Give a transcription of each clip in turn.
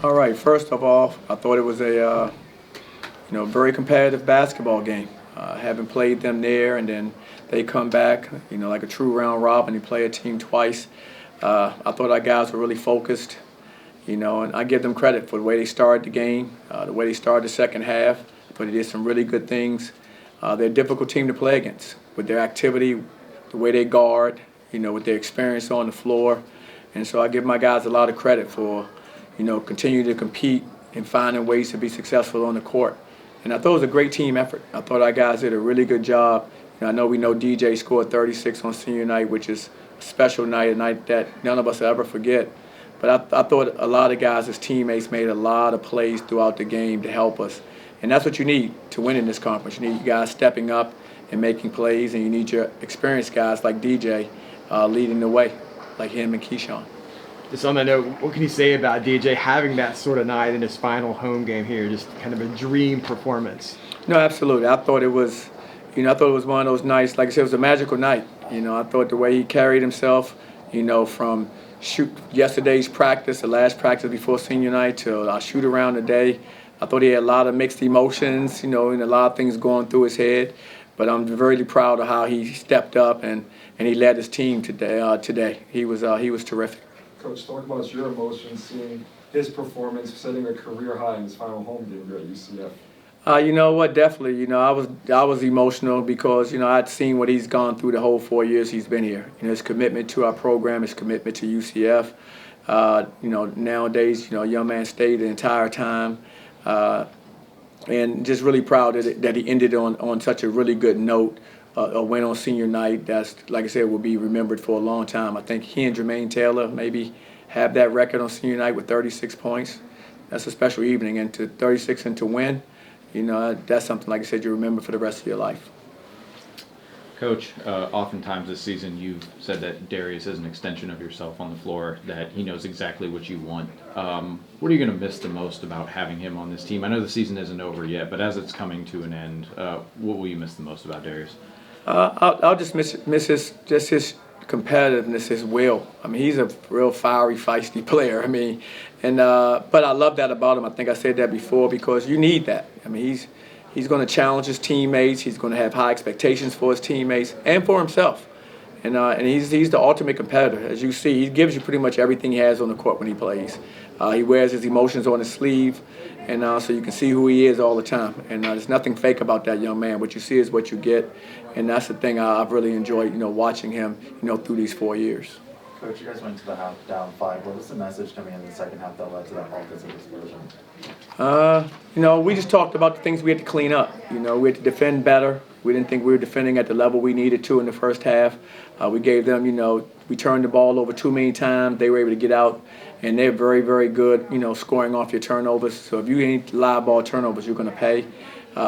All right. First of all, I thought it was a very competitive basketball game. Having played them there, and then they come back, like a true round robin. You play a team twice. I thought our guys were really focused, and I give them credit for the way they started the game, the way they started the second half. I thought they did some really good things. They're a difficult team to play against with their activity, the way they guard, with their experience on the floor. And so I give my guys a lot of credit for, continuing to compete and finding ways to be successful on the court. And I thought it was a great team effort. I thought our guys did a really good job. I know we know DJ scored 36 on senior night, which is a special night, a night that none of us will ever forget. But I thought a lot of guys as teammates made a lot of plays throughout the game to help us. And that's what you need to win in this conference. You need guys stepping up and making plays, and you need your experienced guys like DJ leading the way, like him and Keyshawn. Just on that note, what can you say about DJ having that sort of night in his final home game here? Just kind of a dream performance. No, absolutely. I thought it was one of those nights. Like I said, it was a magical night. I thought the way he carried himself, from yesterday's practice, the last practice before senior night, to our shoot around today. I thought he had a lot of mixed emotions, and a lot of things going through his head. But I'm very proud of how he stepped up and he led his team today. He was terrific. Coach, talk about your emotions seeing his performance, setting a career high in his final home game here at UCF. You know what? Definitely. I was emotional because I'd seen what he's gone through the whole 4 years he's been here. His commitment to our program, his commitment to UCF. Nowadays, young man stayed the entire time, and just really proud that he ended on such a really good note. A win on senior night that's, like I said, will be remembered for a long time. I think he and Jermaine Taylor maybe have that record on senior night with 36 points. That's a special evening, and to 36 and to win, that's something, like I said, you remember for the rest of your life. Coach, oftentimes this season you've said that Darius is an extension of yourself on the floor, that he knows exactly what you want. What are you going to miss the most about having him on this team? I know the season isn't over yet, but as it's coming to an end, what will you miss the most about Darius? I'll just miss his competitiveness, his will. I mean, he's a real fiery, feisty player. But I love that about him. I think I said that before because you need that. I mean, he's going to challenge his teammates. He's going to have high expectations for his teammates and for himself. And he's the ultimate competitor. As you see, he gives you pretty much everything he has on the court when he plays. He wears his emotions on his sleeve, and so you can see who he is all the time. And there's nothing fake about that young man. What you see is what you get, and that's the thing I've really enjoyed, watching him, through these 4 years. Coach, you guys went to the half down 5. What was the message coming in the second half that led to that offensive explosion? We just talked about the things we had to clean up. We had to defend better. We didn't think we were defending at the level we needed to in the first half. We gave them, we turned the ball over too many times. They were able to get out, and they're very, very good, scoring off your turnovers. So if you need live ball turnovers, you're going to pay.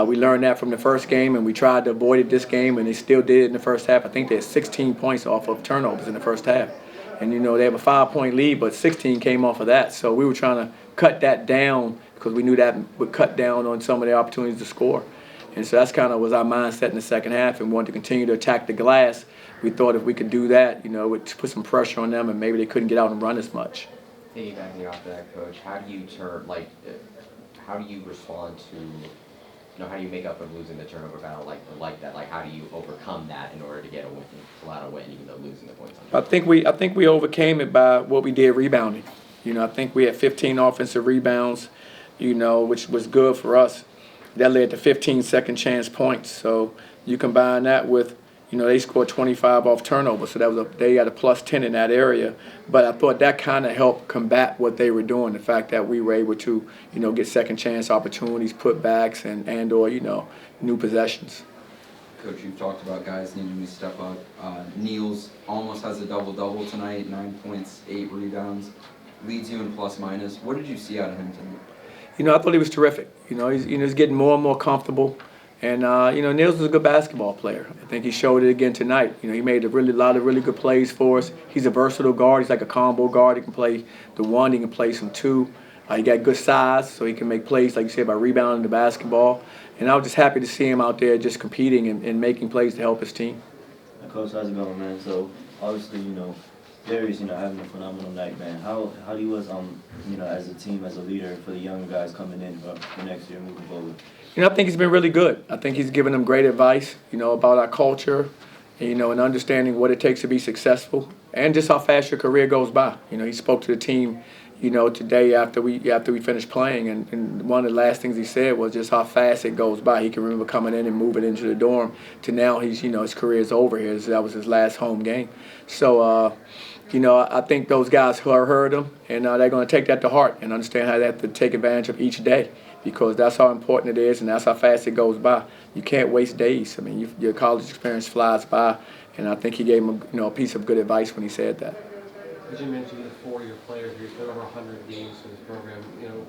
We learned that from the first game, and we tried to avoid it this game, and they still did it in the first half. I think they had 16 points off of turnovers in the first half. And, they have a 5-point lead, but 16 came off of that. So we were trying to cut that down because we knew that would cut down on some of the opportunities to score. And so that's kind of was our mindset in the second half, and wanted to continue to attack the glass. We thought if we could do that, it would put some pressure on them, and maybe they couldn't get out and run as much. Piggybacking off that, Coach, how do you how do you respond to, how do you make up for losing the turnover battle like that? Like, how do you overcome that in order to get pull out a win, even though losing the points? I think we overcame it by what we did rebounding. I think we had 15 offensive rebounds, which was good for us. That led to 15 second chance points. So you combine that with, they scored 25 off turnovers, so they got a plus 10 in that area. But I thought that kind of helped combat what they were doing, the fact that we were able to, get second chance opportunities, putbacks, and/or new possessions. Coach, you've talked about guys needing to step up. Niels almost has a double-double tonight, 9 points, 8 rebounds, leads you in plus-minus. What did you see out of him tonight? I thought he was terrific. He's getting more and more comfortable. And, Niels was a good basketball player. I think he showed it again tonight. He made a lot of really good plays for us. He's a versatile guard. He's like a combo guard. He can play the 1. He can play some 2. He got good size, so he can make plays, like you said, by rebounding the basketball. And I was just happy to see him out there just competing and making plays to help his team. Coach, how's it going, man? So, obviously, Darius, having a phenomenal night, man. How do you as a team, as a leader for the young guys coming in for next year, moving forward? I think he's been really good. I think he's given them great advice, about our culture, and understanding what it takes to be successful, and just how fast your career goes by. He spoke to the team, today after we finished playing, and one of the last things he said was just how fast it goes by. He can remember coming in and moving into the dorm to now his career is over here. That was his last home game. So, I think those guys who heard him, and they're going to take that to heart and understand how they have to take advantage of each day, because that's how important it is and that's how fast it goes by. You can't waste days. I mean, your college experience flies by, and I think he gave him a piece of good advice when he said that. As you mentioned, the 4-year player here, he's played over 100 games for this program.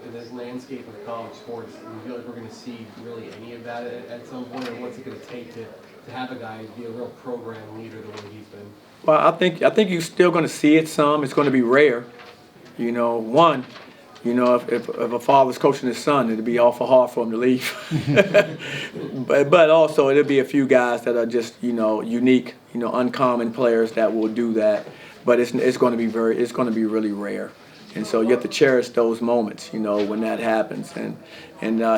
In this landscape of college sports, do you feel like we're going to see really any of that at some point, or what's it going to take to have a guy be a real program leader the way he's been? Well, I think you're still going to see it some. It's going to be rare. If a father's coaching his son, it'd be awful hard for him to leave. but also it'll be a few guys that are just unique, uncommon players that will do that. But it's going to be really rare. And so you have to cherish those moments, when that happens. And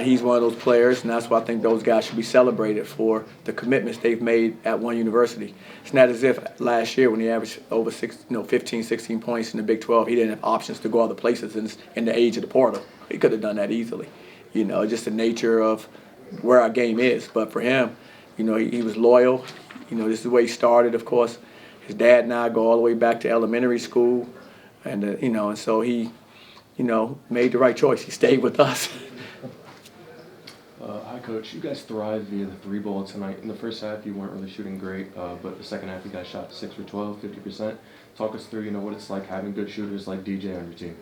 he's one of those players, and that's why I think those guys should be celebrated for the commitments they've made at one university. It's not as if last year when he averaged over 15, 16 points in the Big 12, he didn't have options to go other places in the age of the portal. He could have done that easily. Just the nature of where our game is. But for him, he was loyal. This is the way he started, of course. His dad and I go all the way back to elementary school. And, and so he, made the right choice. He stayed with us. Hi, Coach. You guys thrived via the 3-ball tonight. In the first half, you weren't really shooting great, but the second half, you guys shot 6 for 12, 50%. Talk us through, what it's like having good shooters like DJ on your team.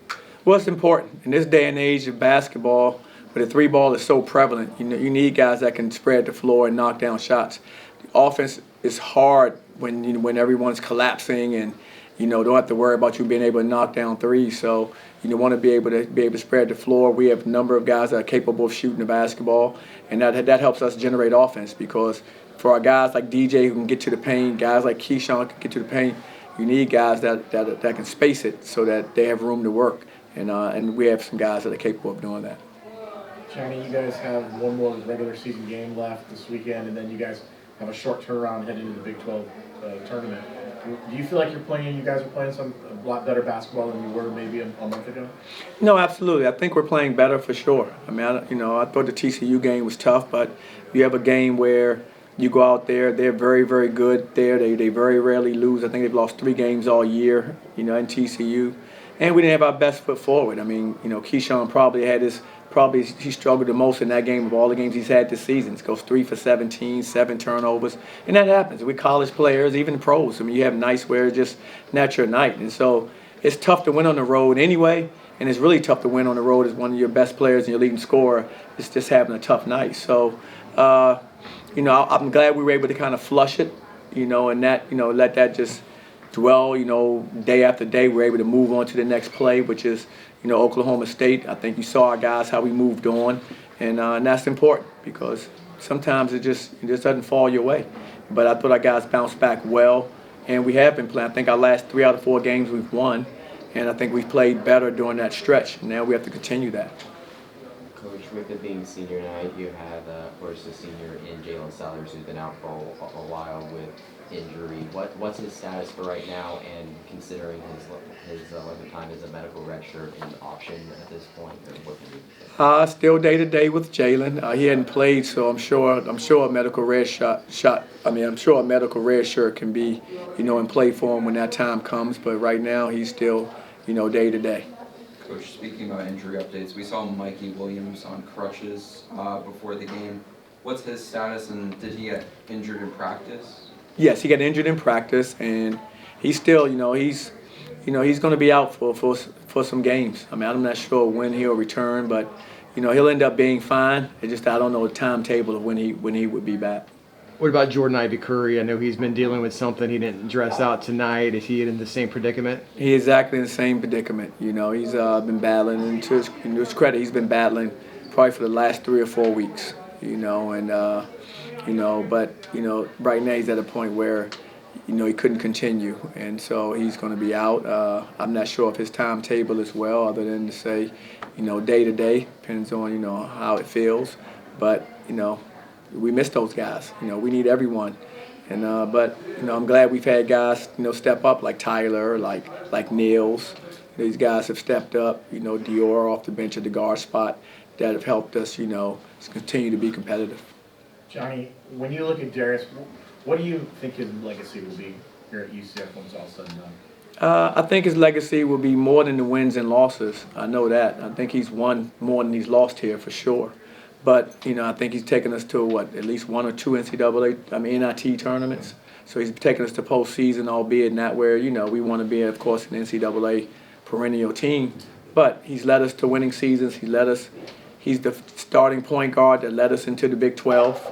Well, it's important. In this day and age of basketball, where the 3-ball is so prevalent, you need guys that can spread the floor and knock down shots. The offense is hard when everyone's collapsing and don't have to worry about you being able to knock down threes. So you want to be able to spread the floor. We have a number of guys that are capable of shooting the basketball, and that helps us generate offense, because for our guys like DJ who can get to the paint, guys like Keyshawn can get to the paint, you need guys that can space it so that they have room to work. And we have some guys that are capable of doing that. Johnny, you guys have one more regular season game left this weekend, and then you guys have a short turnaround heading into the Big 12 tournament. Do you feel like you guys are playing a lot better basketball than you were maybe a month ago? No, absolutely. I think we're playing better for sure. I mean, I thought the TCU game was tough, but you have a game where you go out there, they're very, very good there. They very rarely lose. I think they've lost 3 games all year, in TCU. And we didn't have our best foot forward. I mean, Keyshawn he struggled the most in that game of all the games he's had this season. He goes 3 for 17, 7 turnovers. And that happens with college players, even pros. I mean, you have nights where it's just not your night. And so it's tough to win on the road anyway. And it's really tough to win on the road as one of your best players and your leading scorer is just having a tough night. So, I'm glad we were able to kind of flush it, and that, let that just dwell, day after day. We're able to move on to the next play, which is, Oklahoma State. I think you saw our guys, how we moved on, and that's important because sometimes it just doesn't fall your way. But I thought our guys bounced back well, and we have been playing. I think our last 3 out of 4 games we've won, and I think we've played better during that stretch. Now we have to continue that. Coach, with it being senior night, you have, of course, the senior in Jalen Sellers, who's been out for a while with injury. What's his status for right now, and considering his length of time as a medical redshirt an option at this point, or what do you think? Still day to day with Jalen. He hadn't played, so I'm sure a medical red I'm sure a medical red shirt can be, in play for him when that time comes. But right now he's still, day to day. Coach, speaking about injury updates, we saw Mikey Williams on crutches before the game. What's his status, and did he get injured in practice? Yes, he got injured in practice, and he's still, he's going to be out for some games. I mean, I'm not sure when he'll return, but he'll end up being fine. It's just I don't know the timetable of when he would be back. What about Jordan Ivy Curry? I know he's been dealing with something. He didn't dress out tonight. Is he in the same predicament? He's exactly in the same predicament. He's been battling, and to his credit, he's been battling probably for the last 3 or 4 weeks. But right now he's at a point where, he couldn't continue, and so he's going to be out. I'm not sure of his timetable as well, other than to say, day to day, depends on, how it feels. But, we miss those guys. We need everyone. And but I'm glad we've had guys step up like Tyler, like Niels. These guys have stepped up. Dior off the bench at the guard spot that have helped us continue to be competitive. Johnny, when you look at Darius, what do you think his legacy will be here at UCF when it's all said and done? I think his legacy will be more than the wins and losses. I know that. I think he's won more than he's lost here for sure. But, I think he's taken us to, at least one or two NIT tournaments. So he's taken us to postseason, albeit not where, we want to be, of course, an NCAA perennial team. But he's led us to winning seasons. He's the starting point guard that led us into the Big 12,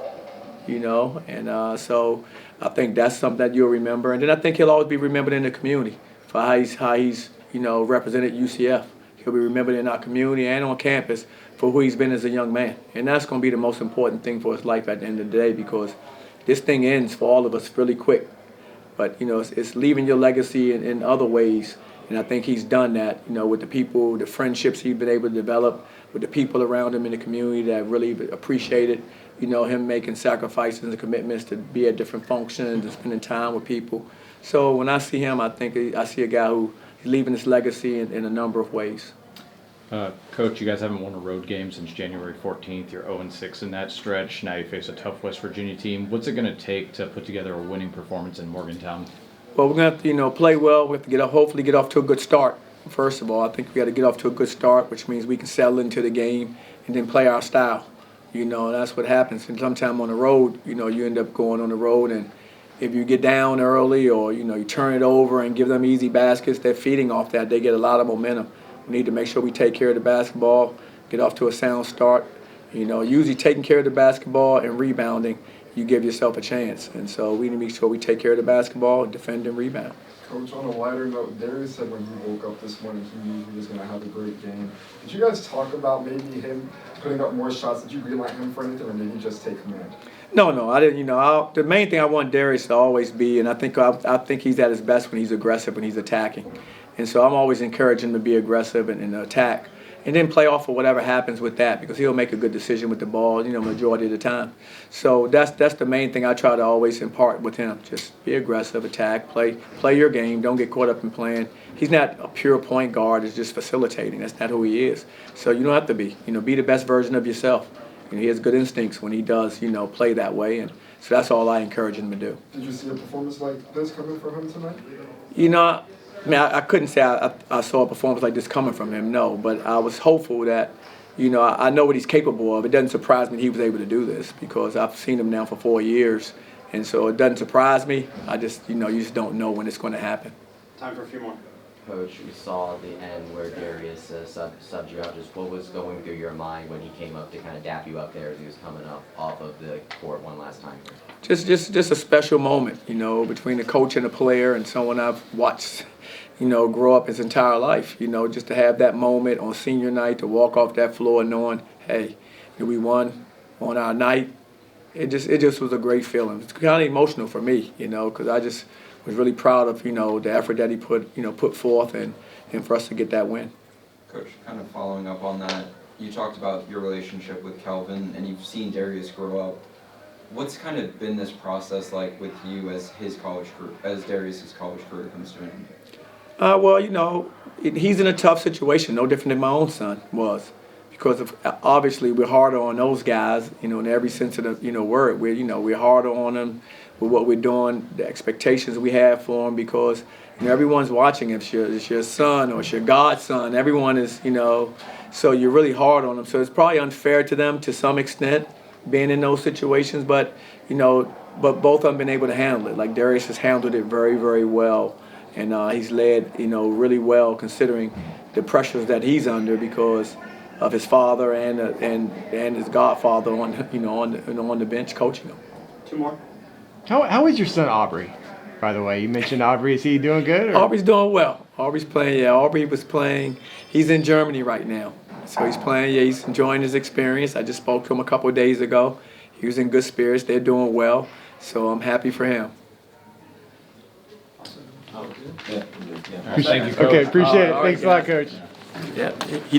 And so I think that's something that you'll remember. And then I think he'll always be remembered in the community for how he's represented UCF. He'll be remembered in our community and on campus for who he's been as a young man. And that's going to be the most important thing for his life at the end of the day, because this thing ends for all of us really quick. But, it's leaving your legacy in other ways. And I think he's done that, with the people, the friendships he's been able to develop, with the people around him in the community that really appreciated, him making sacrifices and commitments to be at different functions and spending time with people. So when I see him, I think I see a guy who is leaving his legacy in a number of ways. Coach, you guys haven't won a road game since January 14th. You're 0-6 in that stretch. Now you face a tough West Virginia team. What's it going to take to put together a winning performance in Morgantown? Well, we're going to have to, play well. We have to hopefully get off to a good start. First of all, I think we got to get off to a good start, which means we can settle into the game and then play our style. That's what happens. And sometime on the road, you end up going on the road, and if you get down early or, you turn it over and give them easy baskets, they're feeding off that. They get a lot of momentum. We need to make sure we take care of the basketball, get off to a sound start. Usually taking care of the basketball and rebounding, you give yourself a chance. And so we need to make sure we take care of the basketball, defend and rebound. Coach, on a lighter note, Darius said when he woke up this morning he knew he was going to have a great game. Did you guys talk about maybe him putting up more shots? Did you greenlight him for anything, or did he just take command? No, I didn't. The main thing I want Darius to always be, and I think he's at his best when he's aggressive, when he's attacking. And so I'm always encouraging him to be aggressive and attack, and then play off of whatever happens with that, because he'll make a good decision with the ball, majority of the time. So that's the main thing I try to always impart with him. Just be aggressive, attack, play your game. Don't get caught up in playing. He's not a pure point guard. It's just facilitating. That's not who he is. So you don't have to be. Be the best version of yourself. He has good instincts when he does, play that way. And so that's all I encourage him to do. Did you see a performance like this coming from him tonight? I couldn't say I saw a performance like this coming from him, no. But I was hopeful that, I know what he's capable of. It doesn't surprise me he was able to do this, because I've seen him now for 4 years. And so it doesn't surprise me. I just, you just don't know when it's going to happen. Time for a few more. Coach, we saw the end where Darius subbed you out. Just what was going through your mind when he came up to kind of dap you up there as he was coming up off of the court one last time? Just a special moment, between the coach and the player, and someone I've watched, grow up his entire life. Just to have that moment on senior night, to walk off that floor knowing, hey, we won on our night. It just was a great feeling. It's kind of emotional for me, because I just was really proud of, the effort that he put forth and for us to get that win. Coach, kind of following up on that, you talked about your relationship with Kelvin, and you've seen Darius grow up. What's kind of been this process like with you as Darius's college career comes to an end? Well, he's in a tough situation, no different than my own son was, because obviously we're harder on those guys, in every sense of the word. We're harder on them with what we're doing, the expectations we have for them, because everyone's watching. If it's your son or it's your godson, everyone is, so you're really hard on them. So it's probably unfair to them to some extent, being in those situations, but but both of them been able to handle it. Like Darius has handled it very, very well, and he's led really well, considering the pressures that he's under because of his father and his godfather on the bench coaching him. Two more. How is your son Aubrey, by the way? You mentioned Aubrey. Is he doing good? Or? Aubrey's doing well. Aubrey's playing. Yeah, Aubrey was playing. He's in Germany right now. So he's playing. Yeah, he's enjoying his experience. I just spoke to him a couple of days ago. He was in good spirits. They're doing well. So I'm happy for him. Yeah, I'm good, yeah. Thank you, Coach. Okay, appreciate it. All right, Thanks a lot, guys. Coach. Yeah, he did.